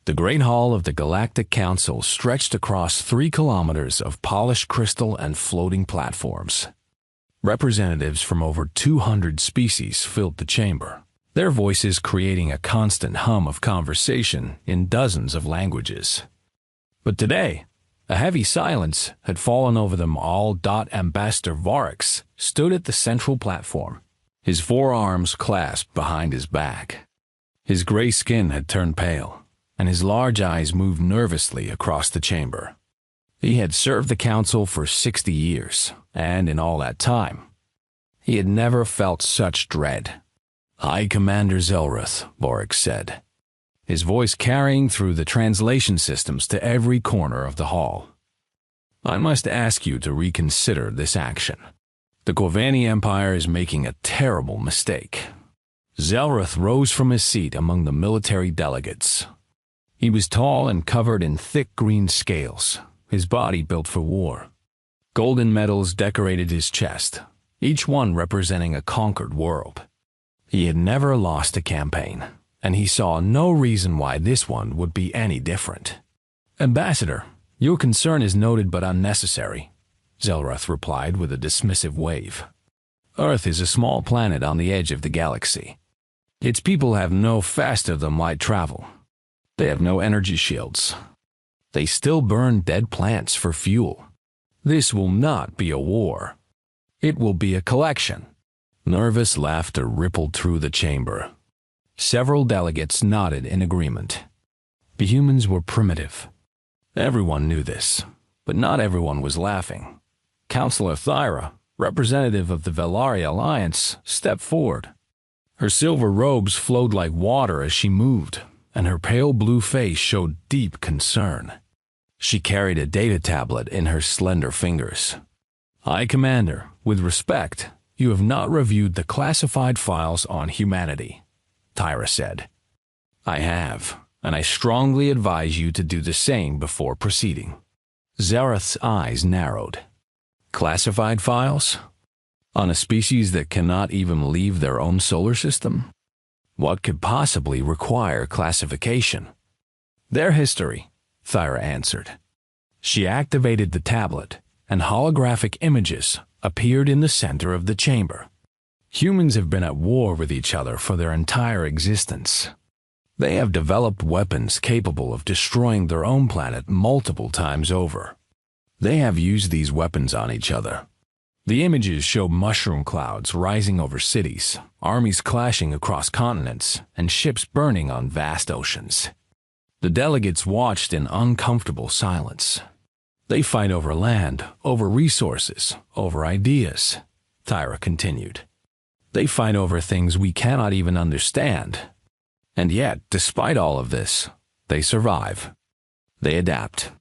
The Great Hall of the Galactic Council stretched across 3 kilometers of polished crystal and floating platforms. Representatives from over 200 species filled the chamber, their voices creating a constant hum of conversation in dozens of languages. But today, a heavy silence had fallen over them all. Ambassador Vorax stood at the central platform, his forearms clasped behind his back. His gray skin had turned pale, and his large eyes moved nervously across the chamber. He had served the council for 60 years, and in all that time, he had never felt such dread. "High Commander Zelruth," Vorax said, his voice carrying through the translation systems to every corner of the hall. "I must ask you to reconsider this action. The Corvani Empire is making a terrible mistake." Zelruth rose from his seat among the military delegates. He was tall and covered in thick green scales, his body built for war. Golden medals decorated his chest, each one representing a conquered world. He had never lost a campaign, and he saw no reason why this one would be any different. "Ambassador, your concern is noted but unnecessary," Zelruth replied with a dismissive wave. "Earth is a small planet on the edge of the galaxy. Its people have no faster-than-light travel. They have no energy shields. They still burn dead plants for fuel. This will not be a war. It will be a collection." Nervous laughter rippled through the chamber. Several delegates nodded in agreement. The humans were primitive. Everyone knew this, but not everyone was laughing. Councilor Thyra, representative of the Velari Alliance, stepped forward. Her silver robes flowed like water as she moved, and her pale blue face showed deep concern. She carried a data tablet in her slender fingers. "High Commander, with respect, you have not reviewed the classified files on humanity," Thyra said. "I have, and I strongly advise you to do the same before proceeding." Zelruth's eyes narrowed. "Classified files? On a species that cannot even leave their own solar system? What could possibly require classification?" "Their history," Thyra answered. She activated the tablet, and holographic images appeared in the center of the chamber. Humans have been at war with each other for their entire existence. They have developed weapons capable of destroying their own planet multiple times over. They have used these weapons on each other. The images show mushroom clouds rising over cities, armies clashing across continents, and ships burning on vast oceans. The delegates watched in uncomfortable silence. "They fight over land, over resources, over ideas," Thyra continued. "They fight over things we cannot even understand. And yet, despite all of this, they survive. They adapt.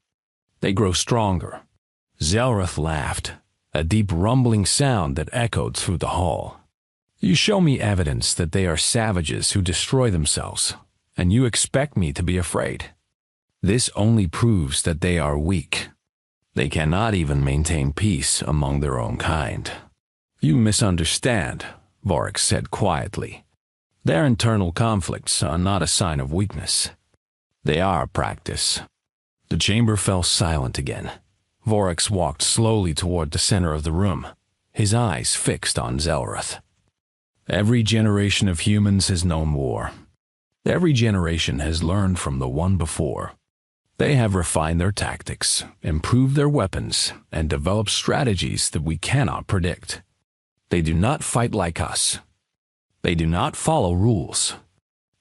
They grow stronger." Zelruth laughed, a deep rumbling sound that echoed through the hall. "You show me evidence that they are savages who destroy themselves, and you expect me to be afraid. This only proves that they are weak. They cannot even maintain peace among their own kind." "You misunderstand," Vorax said quietly. "Their internal conflicts are not a sign of weakness. They are a practice." The chamber fell silent again. Vorax walked slowly toward the center of the room, his eyes fixed on Zelruth. "Every generation of humans has known war. Every generation has learned from the one before. They have refined their tactics, improved their weapons, and developed strategies that we cannot predict. They do not fight like us. They do not follow rules.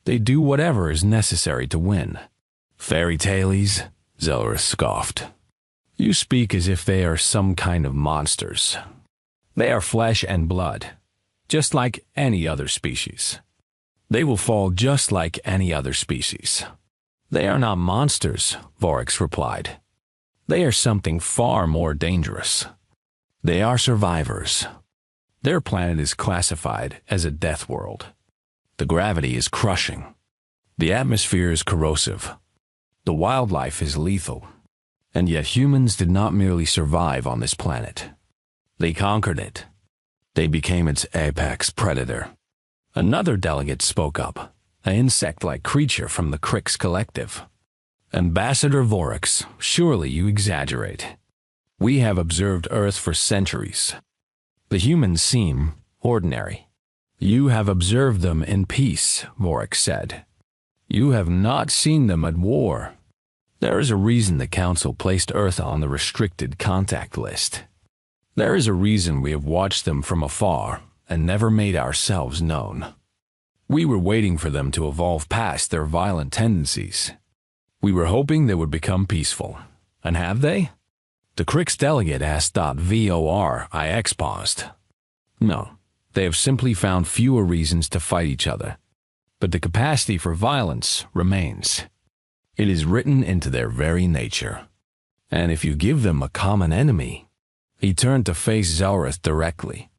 They do whatever is necessary to win." "Fairy tales?" Zelruth scoffed. "You speak as if they are some kind of monsters. They are flesh and blood, just like any other species. They will fall just like any other species." "They are not monsters," Vorax replied. "They are something far more dangerous. They are survivors. Their planet is classified as a death world. The gravity is crushing. The atmosphere is corrosive. The wildlife is lethal. And yet humans did not merely survive on this planet. They conquered it. They became its apex predator." Another delegate spoke up, an insect-like creature from the Crix Collective. Ambassador Vorix, surely you exaggerate. We have observed Earth for centuries. The humans seem ordinary. You have observed them in peace, Vorix said. You have not seen them at war. There is a reason the Council placed Earth on the restricted contact list. There is a reason we have watched them from afar and never made ourselves known. We were waiting for them to evolve past their violent tendencies. We were hoping they would become peaceful. And have they? The Crix delegate asked. Vorix paused. No, they have simply found fewer reasons to fight each other. But the capacity for violence remains. It is written into their very nature. And if you give them a common enemy, he turned to face Zelrith directly.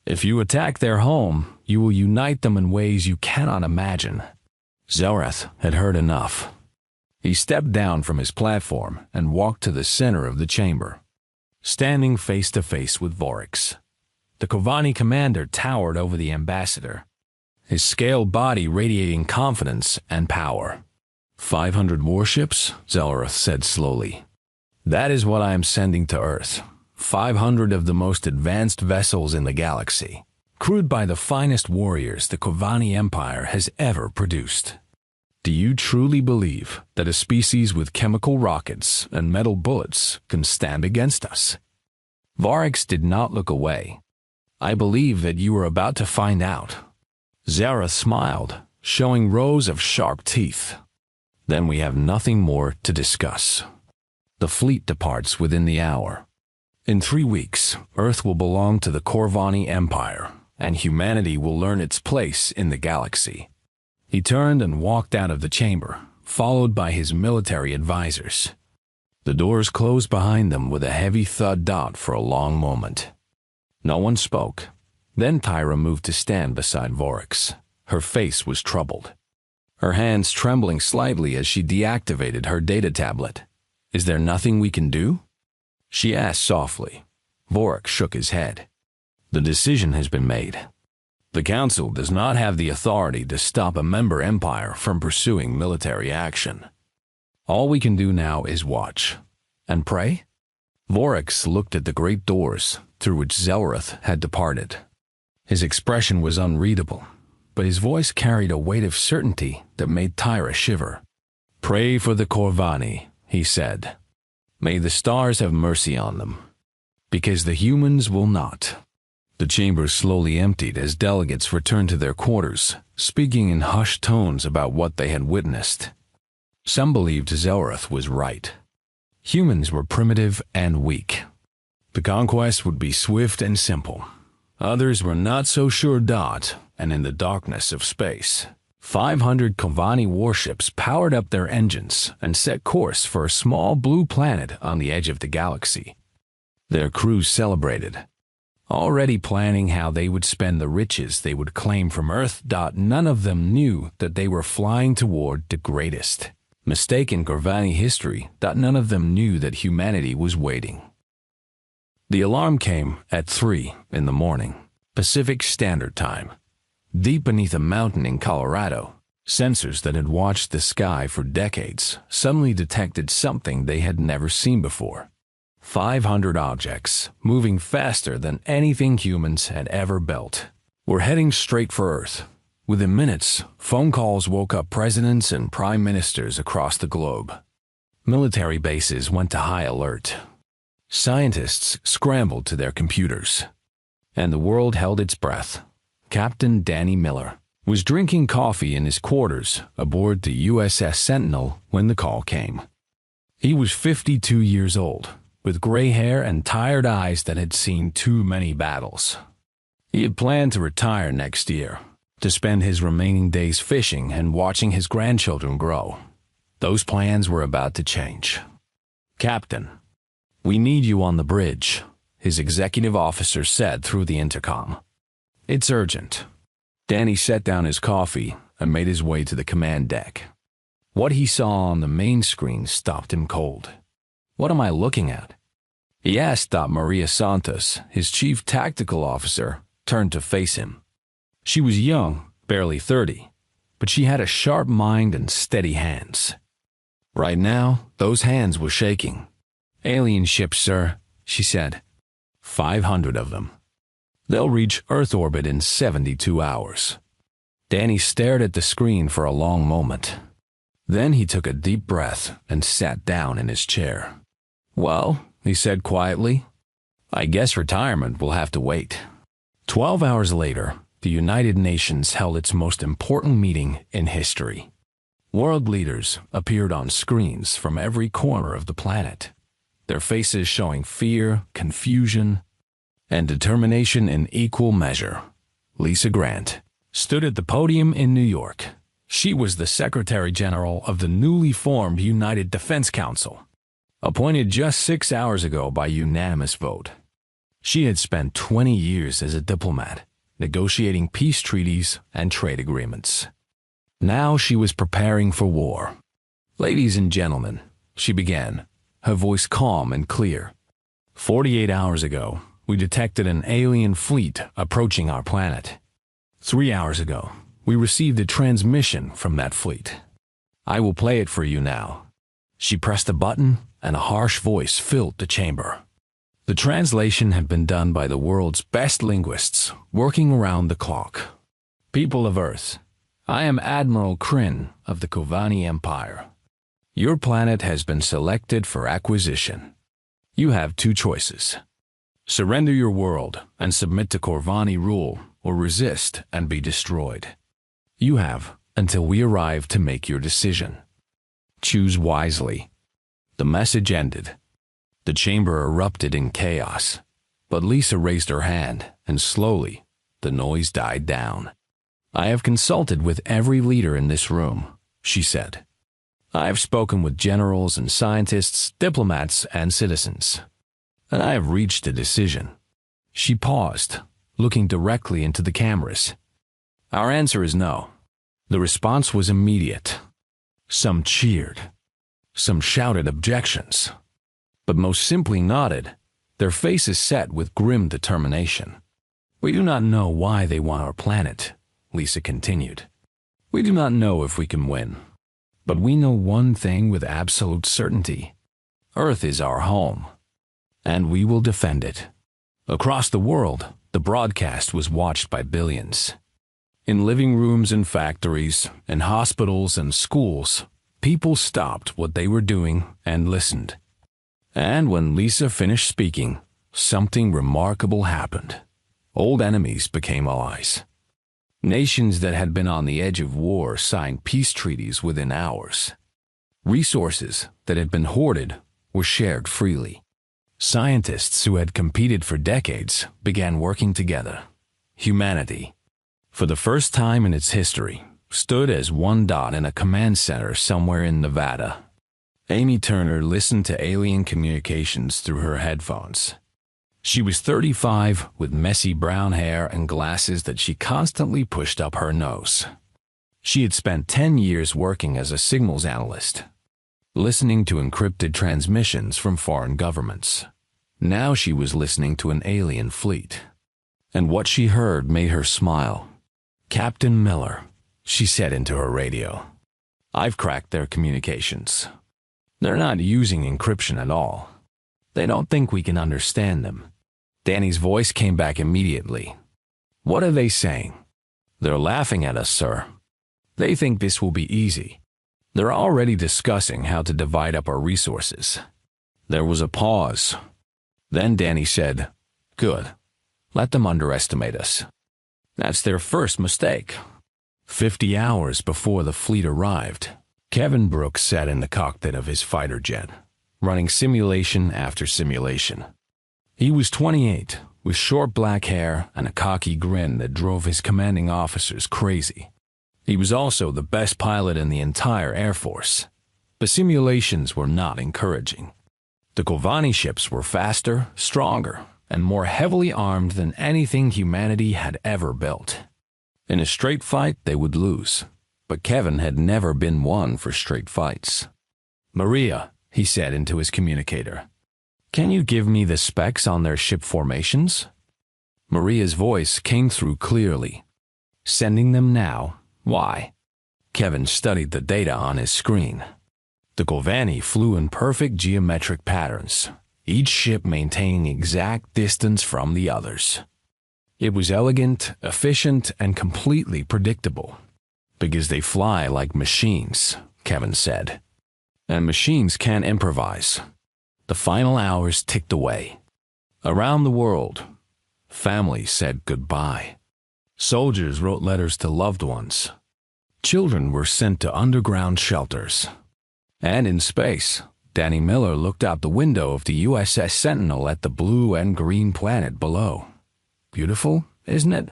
If you attack their home, you will unite them in ways you cannot imagine. Zelrith had heard enough. He stepped down from his platform and walked to the center of the chamber, standing face to face with Vorix. The Corvani commander towered over the ambassador, his scaled body radiating confidence and power. 500 warships, Zelrith said slowly. That is what I am sending to Earth. 500 of the most advanced vessels in the galaxy, crewed by the finest warriors the Corvani Empire has ever produced. Do you truly believe that a species with chemical rockets and metal bullets can stand against us? Vorix did not look away. I believe that you are about to find out. Zelrith smiled, showing rows of sharp teeth. Then we have nothing more to discuss. The fleet departs within the hour. In 3 weeks, Earth will belong to the Corvani Empire, and humanity will learn its place in the galaxy. He turned and walked out of the chamber, followed by his military advisors. The doors closed behind them with a heavy thud for a long moment. No one spoke. Then Tyra moved to stand beside Vorix. Her face was troubled, her hands trembling slightly as she deactivated her data tablet. Is there nothing we can do? She asked softly. Vorix shook his head. The decision has been made. The Council does not have the authority to stop a member empire from pursuing military action. All we can do now is watch. And pray? Vorix looked at the great doors through which Zelrith had departed. His expression was unreadable, but his voice carried a weight of certainty that made Tyra shiver. Pray for the Corvani, he said. May the stars have mercy on them, because the humans will not. The chamber slowly emptied as delegates returned to their quarters, speaking in hushed tones about what they had witnessed. Some believed Zelrith was right. Humans were primitive and weak. The conquest would be swift and simple. Others were not so sure. And in the darkness of space, 500 Corvani warships powered up their engines and set course for a small blue planet on the edge of the galaxy. Their crews celebrated, already planning how they would spend the riches they would claim from Earth. None of them knew that they were flying toward the greatest mistake in Corvani history. None of them knew that humanity was waiting. The alarm came at 3 in the morning, Pacific Standard Time. Deep beneath a mountain in Colorado, sensors that had watched the sky for decades suddenly detected something they had never seen before. 500 objects, moving faster than anything humans had ever built, were heading straight for Earth. Within minutes, phone calls woke up presidents and prime ministers across the globe. Military bases went to high alert. Scientists scrambled to their computers. And the world held its breath. Captain Danny Miller was drinking coffee in his quarters aboard the USS Sentinel when the call came. He was 52 years old, with gray hair and tired eyes that had seen too many battles. He had planned to retire next year, to spend his remaining days fishing and watching his grandchildren grow. Those plans were about to change. Captain, we need you on the bridge, his executive officer said through the intercom. It's urgent. Danny set down his coffee and made his way to the command deck. What he saw on the main screen stopped him cold. What am I looking at? He asked. Maria Santos, his chief tactical officer, turned to face him. She was young, barely 30, but she had a sharp mind and steady hands. Right now, those hands were shaking. "Alien ships, sir," she said. 500 of them. They'll reach Earth orbit in 72 hours. Danny stared at the screen for a long moment. Then he took a deep breath and sat down in his chair. "Well," he said quietly, "I guess retirement will have to wait." 12 hours later, the United Nations held its most important meeting in history. World leaders appeared on screens from every corner of the planet, their faces showing fear, confusion, and determination in equal measure. Lisa Grant stood at the podium in New York. She was the Secretary General of the newly formed United Defense Council, appointed just 6 hours ago by unanimous vote. She had spent 20 years as a diplomat, negotiating peace treaties and trade agreements. Now she was preparing for war. "Ladies and gentlemen," she began, her voice calm and clear. 48 hours ago, we detected an alien fleet approaching our planet. 3 hours ago, we received a transmission from that fleet. I will play it for you now." She pressed a button, and a harsh voice filled the chamber. The translation had been done by the world's best linguists, working around the clock. "People of Earth, I am Admiral Kryn of the Kovani Empire. Your planet has been selected for acquisition. You have 2 choices. Surrender your world and submit to Corvani rule, or resist and be destroyed. You have until we arrive to make your decision. Choose wisely." The message ended. The chamber erupted in chaos, but Lisa raised her hand, and slowly, the noise died down. "I have consulted with every leader in this room," she said. "I have spoken with generals and scientists, diplomats and citizens, and I have reached a decision." She paused, looking directly into the cameras. "Our answer is no." The response was immediate. Some cheered. Some shouted objections. But most simply nodded, their faces set with grim determination. "We do not know why they want our planet," Lisa continued. "We do not know if we can win. But we know one thing with absolute certainty. Earth is our home, and we will defend it." Across the world, the broadcast was watched by billions. In living rooms and factories, in hospitals and schools, people stopped what they were doing and listened. And when Lisa finished speaking, something remarkable happened. Old enemies became allies. Nations that had been on the edge of war signed peace treaties within hours. Resources that had been hoarded were shared freely. Scientists who had competed for decades began working together. Humanity, for the first time in its history, stood as one dot in a command center somewhere in Nevada. Amy Turner listened to alien communications through her headphones. She was 35, with messy brown hair and glasses that she constantly pushed up her nose. She had spent 10 years working as a signals analyst, listening to encrypted transmissions from foreign governments. Now she was listening to an alien fleet. And what she heard made her smile. "Captain Miller," she said into her radio. "I've cracked their communications. They're not using encryption at all. They don't think we can understand them." Danny's voice came back immediately. "What are they saying?" "They're laughing at us, sir. They think this will be easy. They're already discussing how to divide up our resources." There was a pause. Then Danny said, "Good. Let them underestimate us. That's their first mistake." 50 hours before the fleet arrived, Kevin Brooks sat in the cockpit of his fighter jet, running simulation after simulation. He was 28, with short black hair and a cocky grin that drove his commanding officers crazy. He was also the best pilot in the entire Air Force. The simulations were not encouraging. The Kovani ships were faster, stronger, and more heavily armed than anything humanity had ever built. In a straight fight, they would lose, but Kevin had never been one for straight fights. "Maria," he said into his communicator, "can you give me the specs on their ship formations?" Maria's voice came through clearly. "Sending them now. Why?" Kevin studied the data on his screen. The Kovanni flew in perfect geometric patterns, each ship maintaining exact distance from the others. It was elegant, efficient, and completely predictable. Because they fly like machines, Kevin said. And machines can't improvise. The final hours ticked away. Around the world, families said goodbye. Soldiers wrote letters to loved ones. Children were sent to underground shelters. And in space, Danny Miller looked out the window of the USS Sentinel at the blue and green planet below. Beautiful, isn't it?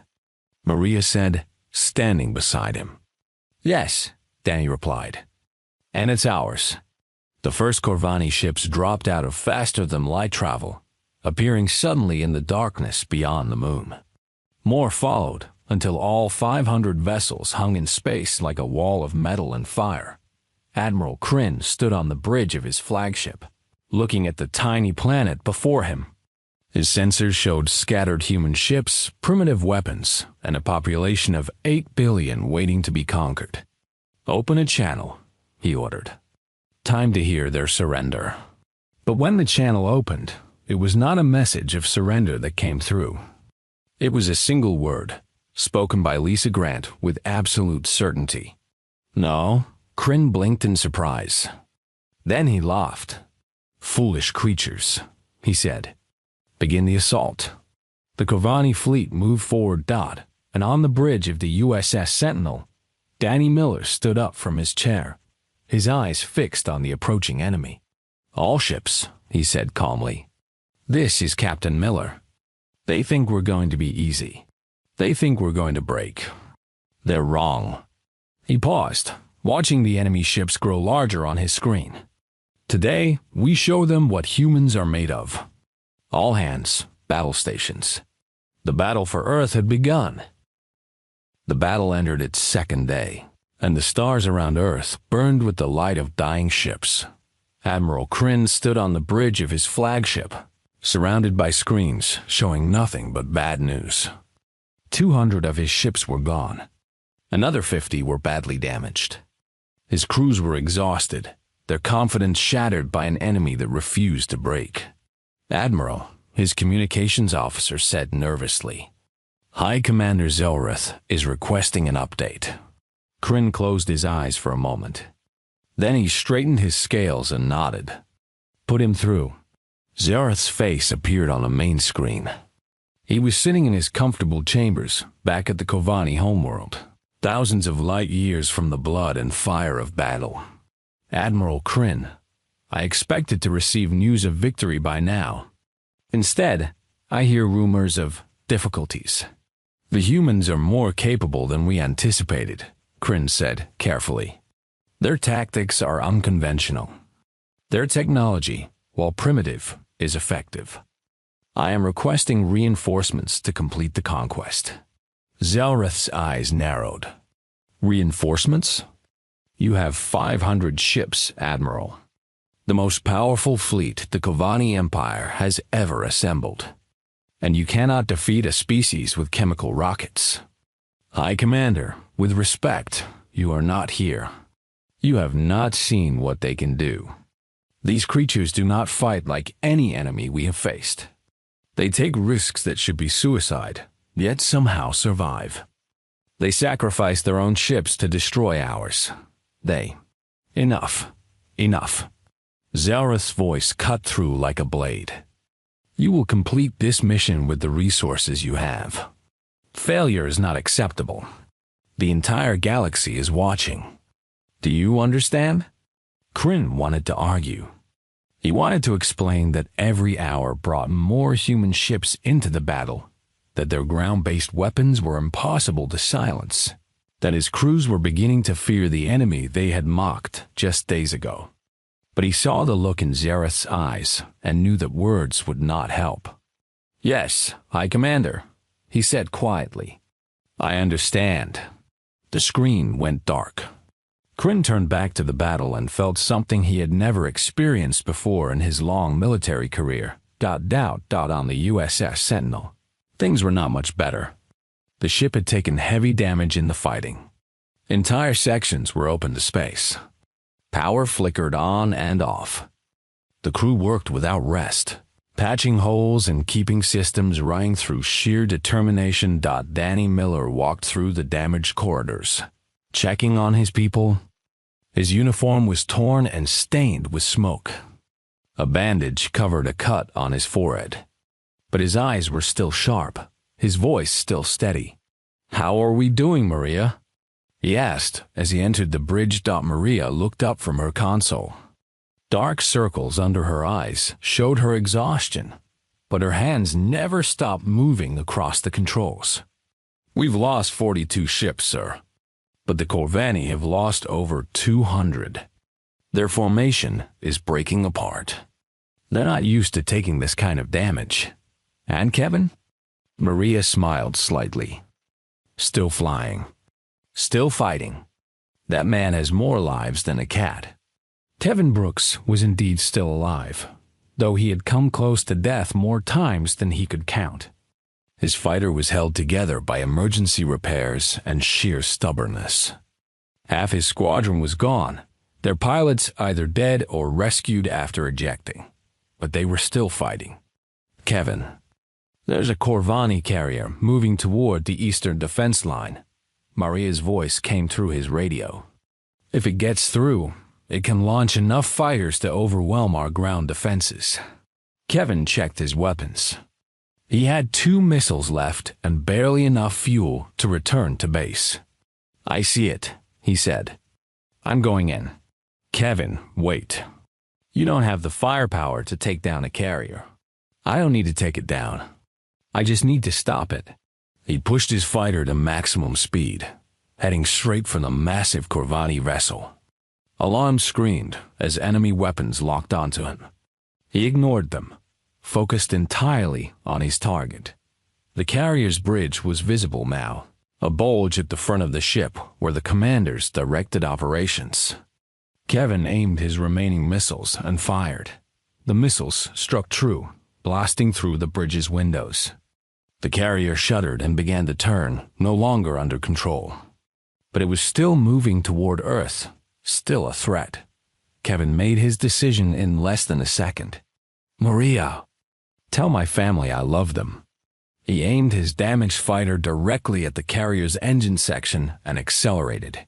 Maria said, standing beside him. Yes, Danny replied. And it's ours. The first Corvani ships dropped out of faster-than-light travel, appearing suddenly in the darkness beyond the moon. More followed until all 500 vessels hung in space like a wall of metal and fire. Admiral Kryn stood on the bridge of his flagship, looking at the tiny planet before him. His sensors showed scattered human ships, primitive weapons, and a population of 8 billion waiting to be conquered. Open a channel, he ordered. Time to hear their surrender. But when the channel opened, it was not a message of surrender that came through. It was a single word, spoken by Lisa Grant with absolute certainty. No, Kryn blinked in surprise. Then he laughed. Foolish creatures, he said. Begin the assault. The Corvani fleet moved forward, and on the bridge of the USS Sentinel, Danny Miller stood up from his chair, his eyes fixed on the approaching enemy. All ships, he said calmly. This is Captain Miller. They think we're going to be easy. They think we're going to break. They're wrong. He paused, watching the enemy ships grow larger on his screen. Today, we show them what humans are made of. All hands, battle stations. The battle for Earth had begun. The battle entered its second day, and the stars around Earth burned with the light of dying ships. Admiral Kryn stood on the bridge of his flagship, surrounded by screens showing nothing but bad news. 200 of his ships were gone. Another 50 were badly damaged. His crews were exhausted, their confidence shattered by an enemy that refused to break. Admiral, his communications officer said nervously, High Commander Zelrith is requesting an update. Kryn closed his eyes for a moment. Then he straightened his scales and nodded. Put him through. Zelrith's face appeared on the main screen. He was sitting in his comfortable chambers back at the Corvani homeworld, thousands of light years from the blood and fire of battle. Admiral Kryn, I expected to receive news of victory by now. Instead, I hear rumors of difficulties. The humans are more capable than we anticipated, Kryn said carefully. Their tactics are unconventional. Their technology, while primitive, is effective. I am requesting reinforcements to complete the conquest. Zelrith's eyes narrowed. Reinforcements? You have 500 ships, Admiral. The most powerful fleet the Corvani Empire has ever assembled. And you cannot defeat a species with chemical rockets. High Commander, with respect, you are not here. You have not seen what they can do. These creatures do not fight like any enemy we have faced. They take risks that should be suicide, yet somehow survive. They sacrifice their own ships to destroy ours. Enough. Zelrith's voice cut through like a blade. You will complete this mission with the resources you have. Failure is not acceptable. The entire galaxy is watching. Do you understand? Kryn wanted to argue. He wanted to explain that every hour brought more human ships into the battle, that their ground-based weapons were impossible to silence, that his crews were beginning to fear the enemy they had mocked just days ago. But he saw the look in Zelrith's eyes and knew that words would not help. Yes, High Commander, he said quietly. I understand. The screen went dark. Kryn turned back to the battle and felt something he had never experienced before in his long military career. On the USS Sentinel. Things were not much better. The ship had taken heavy damage in the fighting. Entire sections were open to space. Power flickered on and off. The crew worked without rest, patching holes and keeping systems running through sheer determination. Danny Miller walked through the damaged corridors, checking on his people. His uniform was torn and stained with smoke. A bandage covered a cut on his forehead, but his eyes were still sharp, his voice still steady. "How are we doing, Maria?" he asked as he entered the bridge. Maria looked up from her console. Dark circles under her eyes showed her exhaustion, but her hands never stopped moving across the controls. "We've lost 42 ships, sir, but the Corvani have lost over 200. Their formation is breaking apart. They're not used to taking this kind of damage. And Kevin?" Maria smiled slightly. "Still flying. Still fighting. That man has more lives than a cat." Kevin Brooks was indeed still alive, though he had come close to death more times than he could count. His fighter was held together by emergency repairs and sheer stubbornness. Half his squadron was gone, their pilots either dead or rescued after ejecting, but they were still fighting. "Kevin, there's a Corvani carrier moving toward the eastern defense line." Maria's voice came through his radio. "If it gets through, it can launch enough fighters to overwhelm our ground defenses." Kevin checked his weapons. He had 2 missiles left and barely enough fuel to return to base. "I see it," he said. "I'm going in." "Kevin, wait. You don't have the firepower to take down a carrier. I don't need to take it down. I just need to stop it." He pushed his fighter to maximum speed, heading straight for the massive Corvani vessel. Alarms screamed as enemy weapons locked onto him. He ignored them, focused entirely on his target. The carrier's bridge was visible now, a bulge at the front of the ship where the commanders directed operations. Kevin aimed his remaining missiles and fired. The missiles struck true, blasting through the bridge's windows. The carrier shuddered and began to turn, no longer under control. But it was still moving toward Earth, still a threat. Kevin made his decision in less than a second. "Maria, tell my family I love them." He aimed his damaged fighter directly at the carrier's engine section and accelerated.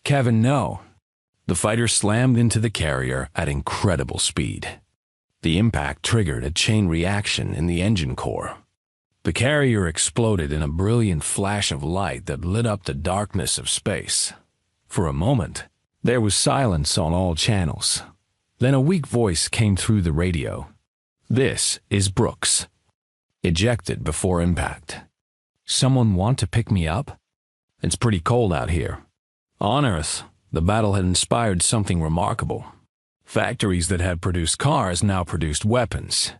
"Kevin, no." The fighter slammed into the carrier at incredible speed. The impact triggered a chain reaction in the engine core. The carrier exploded in a brilliant flash of light that lit up the darkness of space. For a moment, there was silence on all channels. Then a weak voice came through the radio. "This is Brooks. Ejected before impact. Someone want to pick me up? It's pretty cold out here." On Earth, the battle had inspired something remarkable. Factories that had produced cars now produced weapons.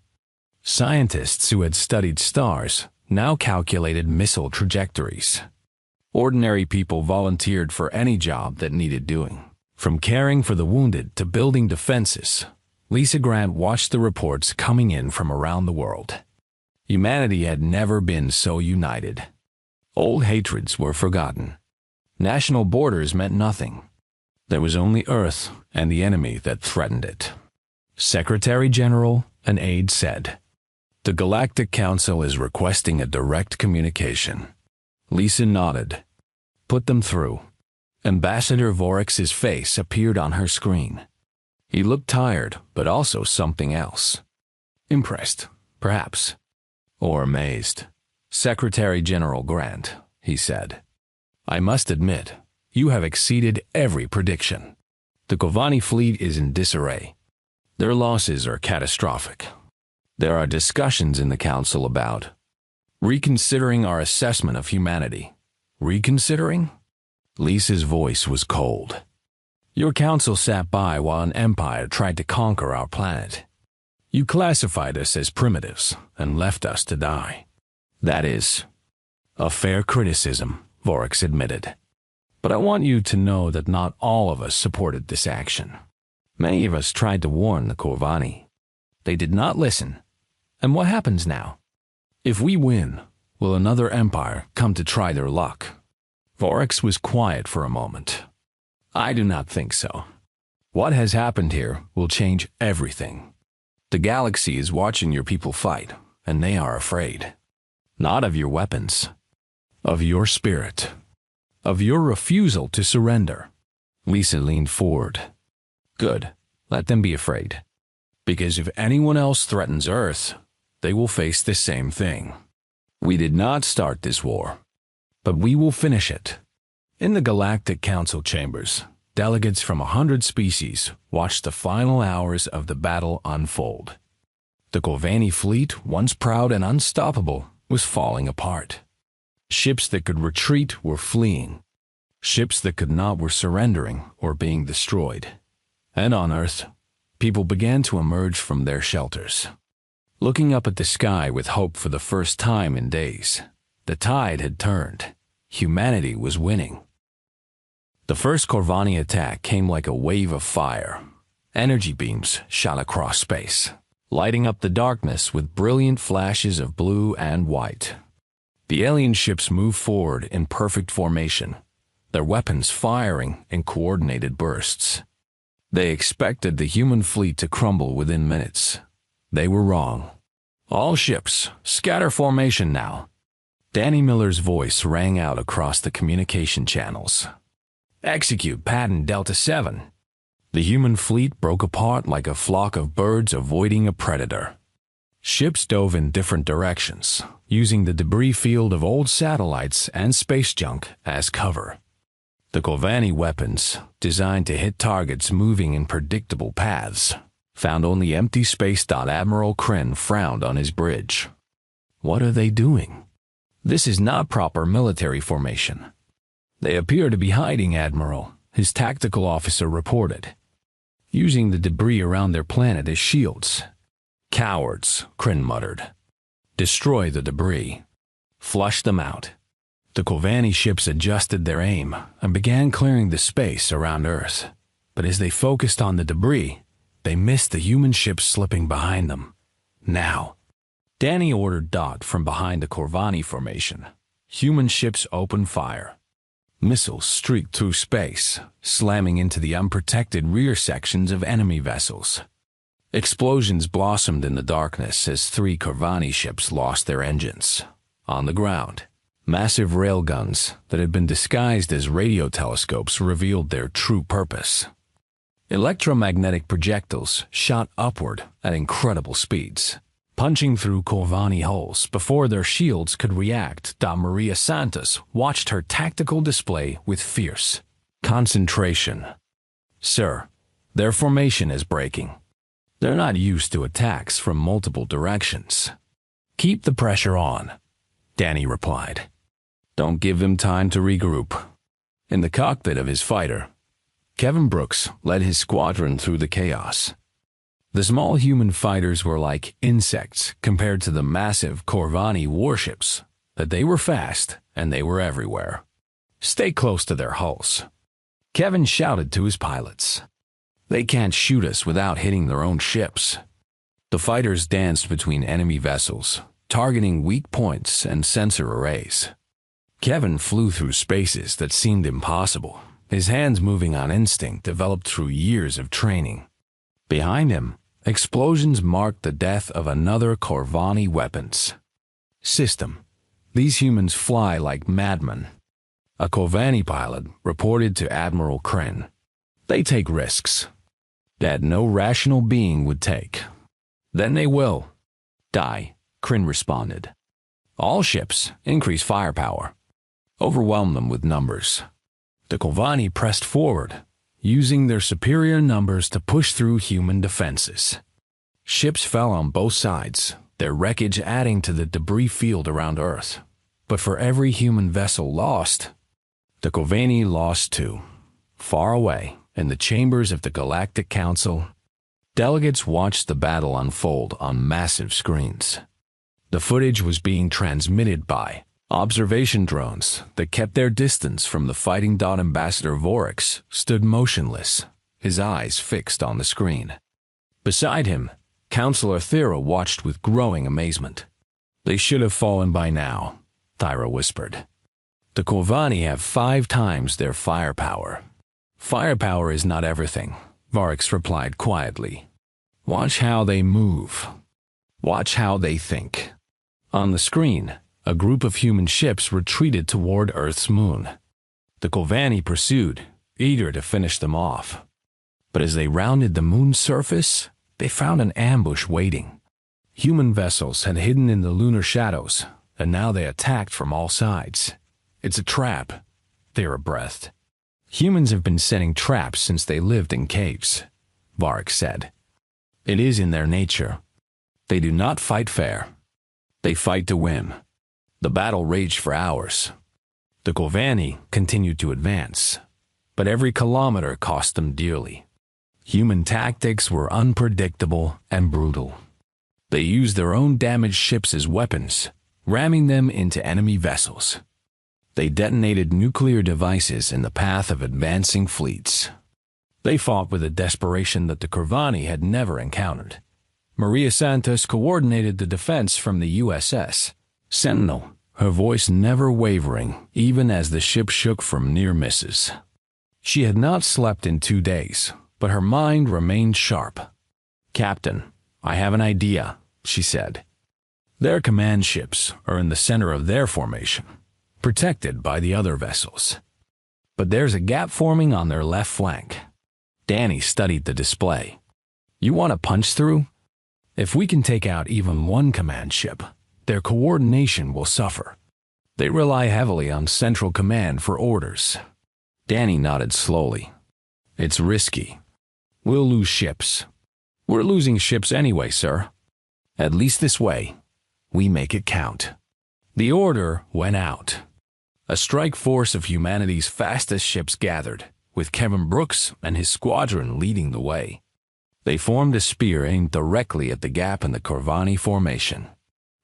Scientists who had studied stars now calculated missile trajectories. Ordinary people volunteered for any job that needed doing. From caring for the wounded to building defenses, Lisa Grant watched the reports coming in from around the world. Humanity had never been so united. Old hatreds were forgotten. National borders meant nothing. There was only Earth and the enemy that threatened it. Secretary General and aide said, "The Galactic Council is requesting a direct communication." Lisa nodded. "Put them through." Ambassador Vorex's face appeared on her screen. He looked tired, but also something else. Impressed, perhaps. Or amazed. "Secretary General Grant," he said, "I must admit, you have exceeded every prediction. The Corvani fleet is in disarray. Their losses are catastrophic. There are discussions in the Council about reconsidering our assessment of humanity." "Reconsidering?" Lisa's voice was cold. "Your council sat by while an empire tried to conquer our planet. You classified us as primitives and left us to die." "That is a fair criticism," Vorex admitted. "But I want you to know that not all of us supported this action. Many of us tried to warn the Corvani. They did not listen. And what happens now? If we win, will another empire come to try their luck?" Vorex was quiet for a moment. "I do not think so. What has happened here will change everything. The galaxy is watching your people fight, and they are afraid. Not of your weapons, of your spirit, of your refusal to surrender. Lisa leaned forward. Good, let them be afraid. Because if anyone else threatens Earth, they will face the same thing. We did not start this war, but we will finish it. In the Galactic Council chambers, delegates from 100 species watched the final hours of the battle unfold. The Corvani fleet, once proud and unstoppable, was falling apart. Ships that could retreat were fleeing. Ships that could not were surrendering or being destroyed. And on Earth, people began to emerge from their shelters. Looking up at the sky with hope for the first time in days, the tide had turned. Humanity was winning. The first Corvani attack came like a wave of fire. Energy beams shot across space, lighting up the darkness with brilliant flashes of blue and white. The alien ships moved forward in perfect formation, their weapons firing in coordinated bursts. They expected the human fleet to crumble within minutes. They were wrong. All ships, scatter formation now. Danny Miller's voice rang out across the communication channels. Execute Pattern Delta 7. The human fleet broke apart like a flock of birds avoiding a predator. Ships dove in different directions, using the debris field of old satellites and space junk as cover. The Corvani weapons, designed to hit targets moving in predictable paths, found only empty space. Admiral Kryn frowned on his bridge. What are they doing? This is not proper military formation. They appear to be hiding, Admiral, his tactical officer reported. Using the debris around their planet as shields. Cowards, Kryn muttered. Destroy the debris. Flush them out. The Corvani ships adjusted their aim and began clearing the space around Earth. But as they focused on the debris, they missed the human ships slipping behind them. Now, Danny ordered Dot from behind the Corvani formation. Human ships opened fire. Missiles streaked through space, slamming into the unprotected rear sections of enemy vessels. Explosions blossomed in the darkness as 3 Corvani ships lost their engines. On the ground, massive railguns that had been disguised as radio telescopes revealed their true purpose. Electromagnetic projectiles shot upward at incredible speeds, punching through Corvani hulls before their shields could react. Maria Santos watched her tactical display with fierce concentration. Sir, their formation is breaking. They're not used to attacks from multiple directions. Keep the pressure on, Danny replied. Don't give them time to regroup. In the cockpit of his fighter, Kevin Brooks led his squadron through the chaos. The small human fighters were like insects compared to the massive Corvani warships, but they were fast and they were everywhere. Stay close to their hulls. Kevin shouted to his pilots. They can't shoot us without hitting their own ships. The fighters danced between enemy vessels, targeting weak points and sensor arrays. Kevin flew through spaces that seemed impossible, his hands moving on instinct developed through years of training. Behind him, explosions marked the death of another Corvani weapons system. These humans fly like madmen. A Corvani pilot reported to Admiral Kryn. They take risks that no rational being would take. Then they will die, Kryn responded. All ships increase firepower. Overwhelm them with numbers. The Corvani pressed forward, using their superior numbers to push through human defenses. Ships fell on both sides, their wreckage adding to the debris field around Earth. But for every human vessel lost, the Corvani lost too. Far away, in the chambers of the Galactic Council, delegates watched the battle unfold on massive screens. The footage was being transmitted by observation drones that kept their distance from the fighting. Ambassador Vorix stood motionless, his eyes fixed on the screen. Beside him, Councilor Thera watched with growing amazement. They should have fallen by now, Thyra whispered. The Corvani have 5 times their firepower. Firepower is not everything. Varix replied quietly. Watch how they move. Watch how they think. On the screen, a group of human ships retreated toward Earth's moon. The Kovanni pursued, eager to finish them off. But as they rounded the moon's surface, they found an ambush waiting. Human vessels had hidden in the lunar shadows, and now they attacked from all sides. It's a trap. They're abreast. Humans have been setting traps since they lived in caves, Varix said. It is in their nature. They do not fight fair. They fight to win. The battle raged for hours. The Kovanni continued to advance, but every kilometer cost them dearly. Human tactics were unpredictable and brutal. They used their own damaged ships as weapons, ramming them into enemy vessels. They detonated nuclear devices in the path of advancing fleets. They fought with a desperation that the Kovanni had never encountered. Maria Santos coordinated the defense from the USS Sentinel, her voice never wavering even as the ship shook from near misses. She had not slept in 2 days, but her mind remained sharp. Captain, I have an idea, she said. Their command ships are in the center of their formation, protected by the other vessels. But there's a gap forming on their left flank. Danny studied the display. You want to punch through? If we can take out even one command ship, their coordination will suffer. They rely heavily on Central Command for orders. Danny nodded slowly. It's risky. We'll lose ships. We're losing ships anyway, sir. At least this way, we make it count. The order went out. A strike force of humanity's fastest ships gathered, with Kevin Brooks and his squadron leading the way. They formed a spear aimed directly at the gap in the Kovanni formation.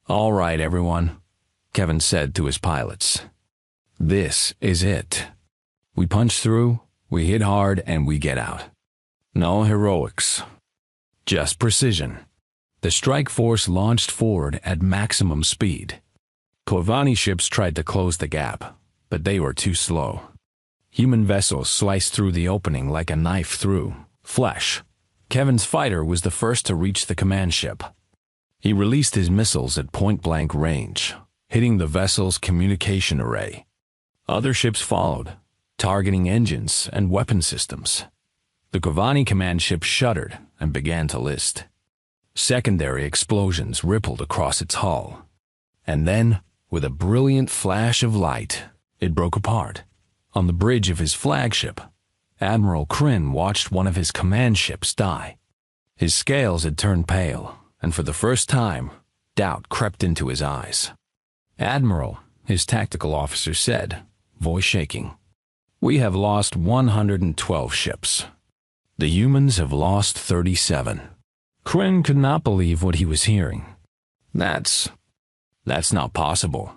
All right, everyone, Kevin said to his pilots. This is it. We punch through, we hit hard, and we get out. No heroics. Just precision. The strike force launched forward at maximum speed. Kovanni ships tried to close the gap, but they were too slow. Human vessels sliced through the opening like a knife through flesh. Kevin's fighter was the first to reach the command ship. He released his missiles at point-blank range, hitting the vessel's communication array. Other ships followed, targeting engines and weapon systems. The Kovanni command ship shuddered and began to list. Secondary explosions rippled across its hull. And then, with a brilliant flash of light, it broke apart. On the bridge of his flagship, Admiral Kryn watched one of his command ships die. His scales had turned pale, and for the first time, doubt crept into his eyes. Admiral, his tactical officer said, voice shaking, we have lost 112 ships. The humans have lost 37. Kryn could not believe what he was hearing. That's not possible.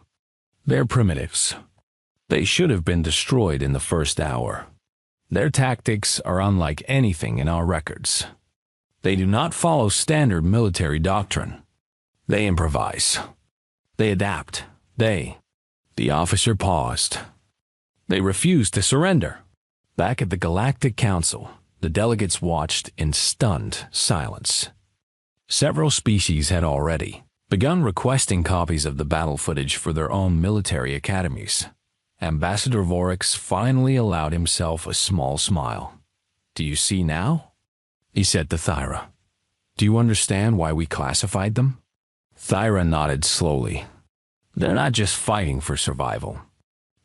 They're primitives. They should have been destroyed in the first hour. Their tactics are unlike anything in our records. They do not follow standard military doctrine. They improvise. They adapt. The officer paused. They refused to surrender. Back at the Galactic Council, the delegates watched in stunned silence. Several species had already begun requesting copies of the battle footage for their own military academies. Ambassador Vorix finally allowed himself a small smile. Do you see now? He said to Thyra. Do you understand why we classified them? Thyra nodded slowly. They're not just fighting for survival.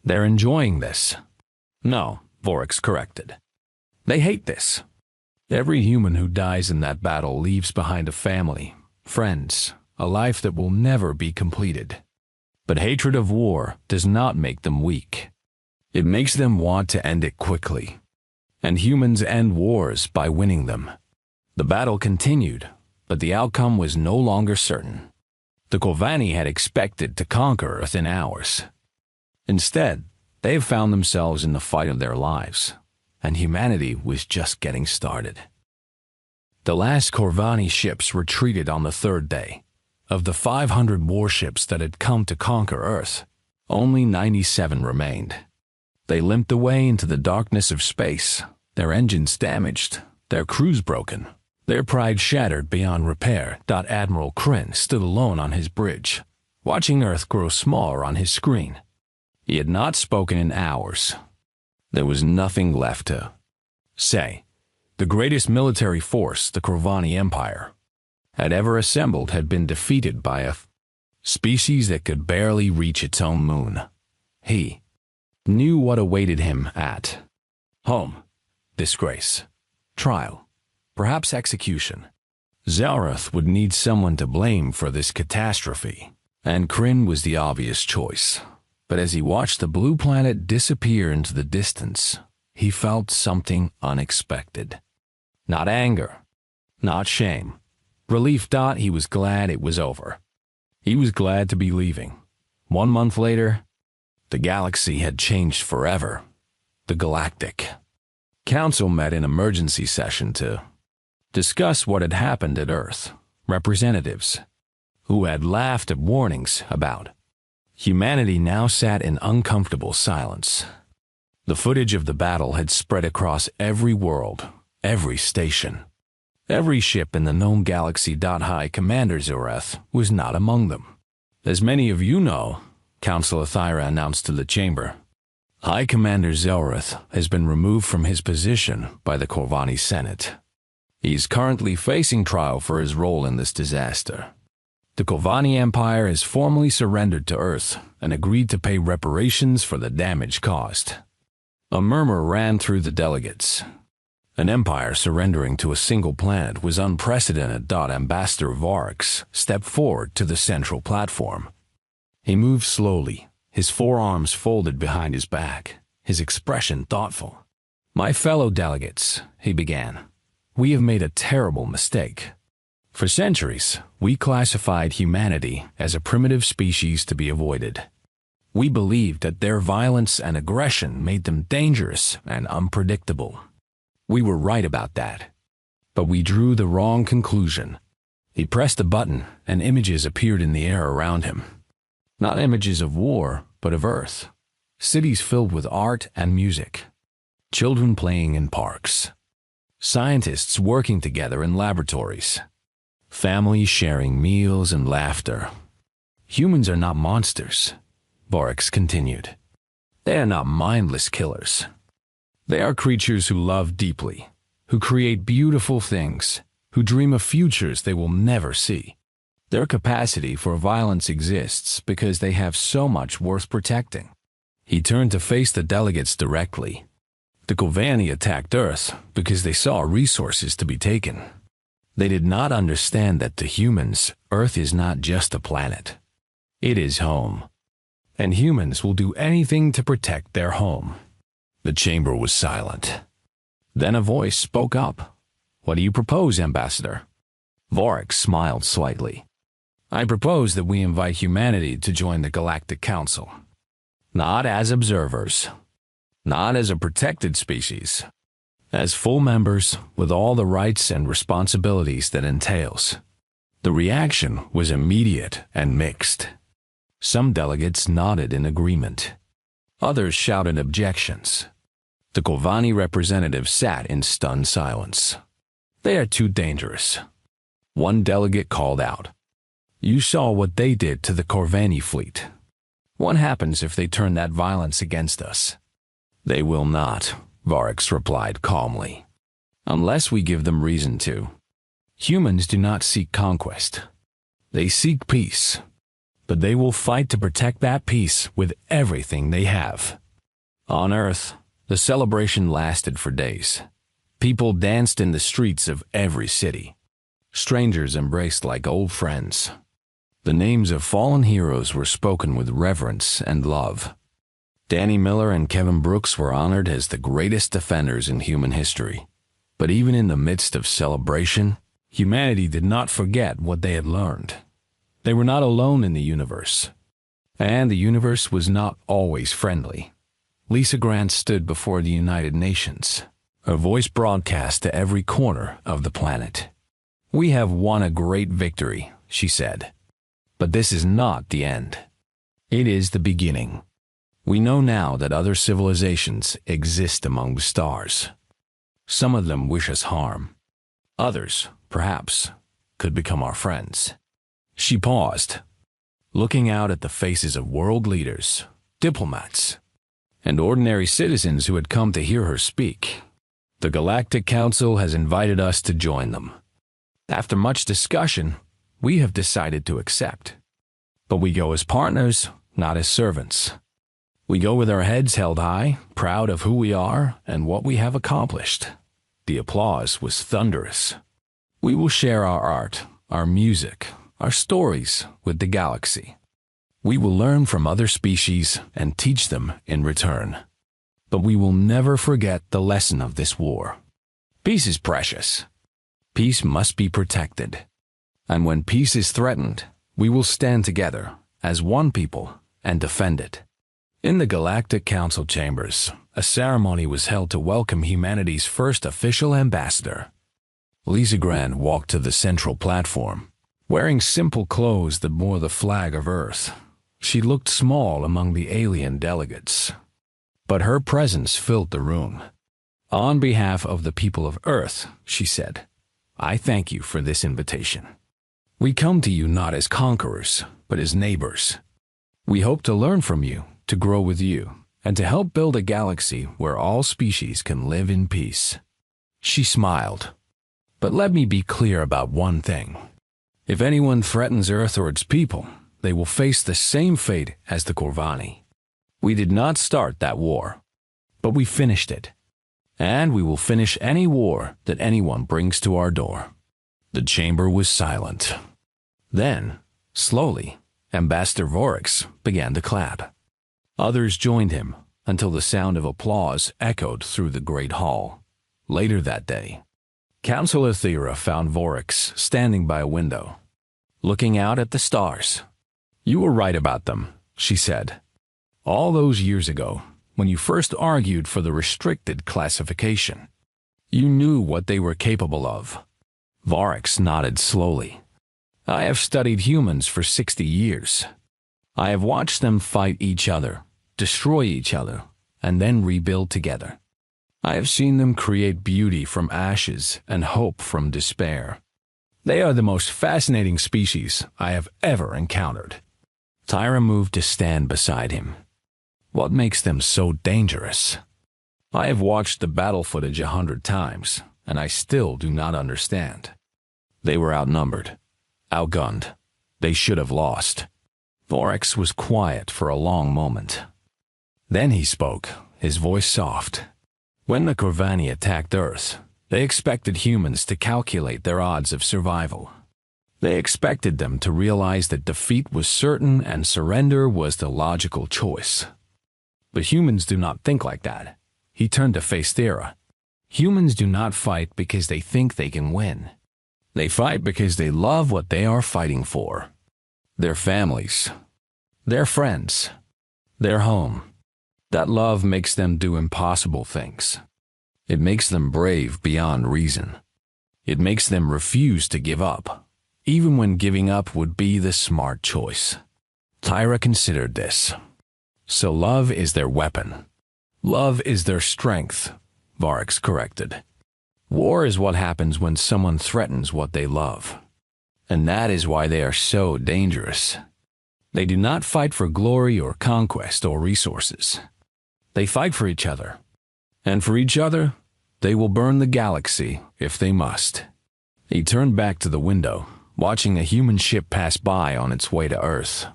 They're enjoying this. No, Vorix corrected. They hate this. Every human who dies in that battle leaves behind a family, friends, a life that will never be completed. But hatred of war does not make them weak. It makes them want to end it quickly. And humans end wars by winning them. The battle continued, but the outcome was no longer certain. The Kovanni had expected to conquer Earth in hours. Instead, they have found themselves in the fight of their lives, and humanity was just getting started. The last Kovanni ships retreated on the third day. Of the 500 warships that had come to conquer Earth, only 97 remained. They limped away into the darkness of space, their engines damaged, their crews broken, their pride shattered beyond repair. Admiral Kryn stood alone on his bridge, watching Earth grow smaller on his screen. He had not spoken in hours. There was nothing left to say. The greatest military force the Corvani Empire had ever assembled had been defeated by a species that could barely reach its own moon. He knew what awaited him at home: disgrace, trial, perhaps execution. Zelrath would need someone to blame for this catastrophe, and Kryn was the obvious choice. But as he watched the blue planet disappear into the distance, he felt something unexpected. Not anger, not shame. Relief. He was glad it was over. He was glad to be leaving. 1 month later, the galaxy had changed forever. The Galactic Council met in emergency session to discuss what had happened at Earth. Representatives who had laughed at warnings about humanity now sat in uncomfortable silence. The footage of the battle had spread across every world, every station, every ship in the known galaxy. High Commander Zelrath was not among them. As many of you know, Councilor Thyra announced to the chamber, High Commander Zelrath has been removed from his position by the Corvani Senate. He is currently facing trial for his role in this disaster. The Corvani Empire has formally surrendered to Earth and agreed to pay reparations for the damage caused. A murmur ran through the delegates. An empire surrendering to a single planet was unprecedented. Ambassador Vorax stepped forward to the central platform. He moved slowly, his forearms folded behind his back, his expression thoughtful. My fellow delegates, he began, we have made a terrible mistake. For centuries, we classified humanity as a primitive species to be avoided. We believed that their violence and aggression made them dangerous and unpredictable. We were right about that. But we drew the wrong conclusion. He pressed a button, and images appeared in the air around him. Not images of war, but of Earth. Cities filled with art and music. Children playing in parks. Scientists working together in laboratories. Families sharing meals and laughter. Humans are not monsters, Vorax continued. They are not mindless killers. They are creatures who love deeply, who create beautiful things, who dream of futures they will never see. Their capacity for violence exists because they have so much worth protecting. He turned to face the delegates directly. The Corvani attacked Earth because they saw resources to be taken. They did not understand that to humans, Earth is not just a planet. It is home. And humans will do anything to protect their home. The chamber was silent. Then a voice spoke up. What do you propose, Ambassador? Vorax smiled slightly. I propose that we invite humanity to join the Galactic Council. Not as observers. Not as a protected species. As full members with all the rights and responsibilities that entails. The reaction was immediate and mixed. Some delegates nodded in agreement. Others shouted objections. The Corvani representatives sat in stunned silence. They are too dangerous. One delegate called out. You saw what they did to the Corvani fleet. What happens if they turn that violence against us? They will not, Vorax replied calmly. Unless we give them reason to. Humans do not seek conquest. They seek peace. But they will fight to protect that peace with everything they have. On Earth, the celebration lasted for days. People danced in the streets of every city. Strangers embraced like old friends. The names of fallen heroes were spoken with reverence and love. Danny Miller and Kevin Brooks were honored as the greatest defenders in human history. But even in the midst of celebration, humanity did not forget what they had learned. They were not alone in the universe. And the universe was not always friendly. Lisa Grant stood before the United Nations, her voice broadcast to every corner of the planet. We have won a great victory, she said. But this is not the end. It is the beginning. We know now that other civilizations exist among the stars. Some of them wish us harm. Others, perhaps, could become our friends. She paused, looking out at the faces of world leaders, diplomats, and ordinary citizens who had come to hear her speak. The Galactic Council has invited us to join them. After much discussion, we have decided to accept. But we go as partners, not as servants. We go with our heads held high, proud of who we are and what we have accomplished. The applause was thunderous. We will share our art, our music, our stories with the galaxy. We will learn from other species and teach them in return. But we will never forget the lesson of this war. Peace is precious. Peace must be protected. And when peace is threatened, we will stand together as one people and defend it. In the Galactic Council chambers, a ceremony was held to welcome humanity's first official ambassador. Lisa Grant walked to the central platform, wearing simple clothes that bore the flag of Earth. She looked small among the alien delegates, but her presence filled the room. On behalf of the people of Earth, she said, I thank you for this invitation. We come to you not as conquerors, but as neighbors. We hope to learn from you, to grow with you, and to help build a galaxy where all species can live in peace. She smiled. But let me be clear about one thing. If anyone threatens Earth or its people, they will face the same fate as the Corvani. We did not start that war, but we finished it. And we will finish any war that anyone brings to our door. The chamber was silent. Then, slowly, Ambassador Vorix began to clap. Others joined him until the sound of applause echoed through the great hall. Later that day, Councilor Thera found Vorix standing by a window, looking out at the stars. You were right about them, she said. All those years ago, when you first argued for the restricted classification, you knew what they were capable of. Vorix nodded slowly. I have studied humans for 60 years. I have watched them fight each other, destroy each other, and then rebuild together. I have seen them create beauty from ashes and hope from despair. They are the most fascinating species I have ever encountered. Tyra moved to stand beside him. What makes them so dangerous? I have watched the battle footage 100 times, and I still do not understand. They were outnumbered, outgunned. They should have lost. Vorix was quiet for a long moment. Then he spoke, his voice soft. When the Corvani attacked Earth, they expected humans to calculate their odds of survival. They expected them to realize that defeat was certain and surrender was the logical choice. But humans do not think like that. He turned to face Thera. Humans do not fight because they think they can win. They fight because they love what they are fighting for. Their families, their friends, their home. That love makes them do impossible things. It makes them brave beyond reason. It makes them refuse to give up, even when giving up would be the smart choice. Tyra considered this. So love is their weapon. Love is their strength, Vorix corrected. War is what happens when someone threatens what they love. And that is why they are so dangerous. They do not fight for glory or conquest or resources. They fight for each other. And for each other, they will burn the galaxy if they must. He turned back to the window, watching a human ship pass by on its way to Earth.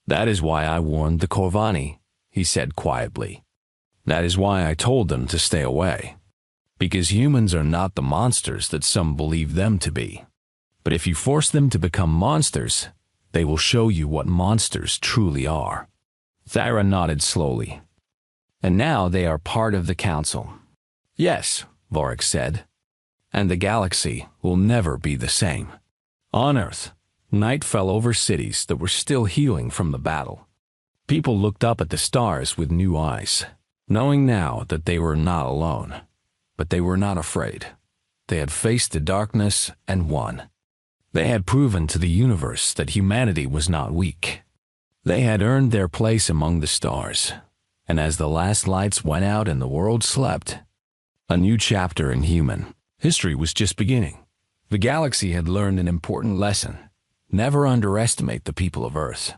That is why I warned the Corvani, he said quietly. That is why I told them to stay away. Because humans are not the monsters that some believe them to be. But if you force them to become monsters, they will show you what monsters truly are. Thyra nodded slowly. And now they are part of the council. Yes, Vorix said. And the galaxy will never be the same. On Earth, night fell over cities that were still healing from the battle. People looked up at the stars with new eyes, knowing now that they were not alone. But they were not afraid. They had faced the darkness and won. They had proven to the universe that humanity was not weak. They had earned their place among the stars. And as the last lights went out and the world slept, A new chapter in human history was just beginning. The galaxy had learned an important lesson. Never underestimate the people of Earth.